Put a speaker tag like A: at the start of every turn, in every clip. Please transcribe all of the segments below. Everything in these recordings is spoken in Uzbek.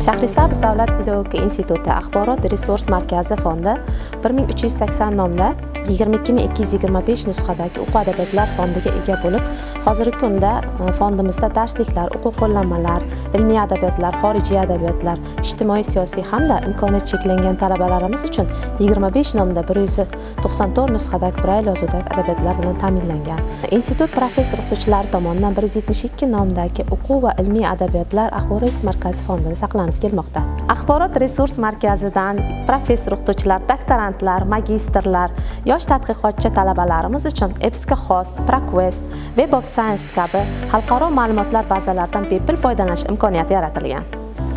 A: Shahrisabz davlat pedagogika instituti axborot resurs markazi fondi 1380 nomda 22225 nusxadagi o'quv adabiyotlar fondiga ega bo'lib, hozirgi kunda fondimizda darsliklar, o'quv qo'llanmalar, ilmiy adabiyotlar, xorijiy adabiyotlar, ijtimoiy siyosiy hamda imkoniyati cheklangan talabalarimiz uchun 25 nomda 194 nusxadagi brail yozuvdagi adabiyotlar bilan ta'minlangan. Institut professor o'qituvchilari tomonidan 172 nomdagi o'quv va ilmiy adabiyotlar axborot resurs markazi fondida saqlanib kelmoqda. Axborot resurs markazidan professor o'qituvchilar, doktorantlar, magistrlar, yosh tadqiqotchi talabalarimiz uchun EBSCOhost, ProQuest, Web of Science kabi xalqaro ma'lumotlar bazalaridan bepul foydalanish imkoniyati yaratilgan.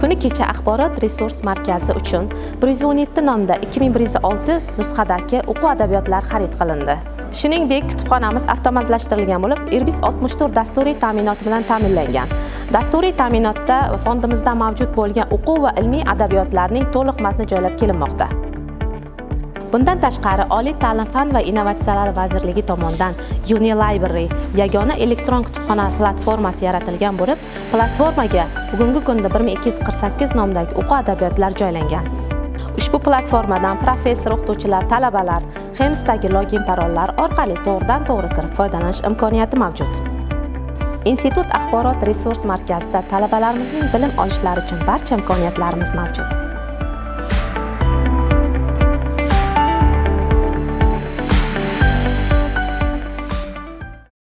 A: Kuni kecha axborot resurs markazi uchun 117 nomda 2106 nusxadagi o'quv adabiyotlar xarid qilindi. Shuningdek, kutubxonamiz avtomatlashtirilgan bo'lib, Irbis 64 dasturiy ta'minoti bilan ta'minlangan. Dasturiy ta'minotda fondimizda mavjud bo'lgan o'quv va ilmiy adabiyotlarning to'liq matni joylab kelinmoqda. Bundan tashqari, Oliy ta'lim fan va innovatsiyalar vazirligi tomonidan UniLibrary yagona elektron kutubxona platformasi yaratilgan bo'lib, platformaga bugungi kunda 1248 nomdagi o'quv adabiyotlar joylangan. Ushbu platformadan professor, o'qituvchilar, talabalar Xemsdagi login parollar orqali to'g'ridan-to'g'ri kirib foydalanish imkoniyati mavjud. Institut axborot resurs markazida talabalarimizning bilim olishlari uchun barcha imkoniyatlarimiz mavjud.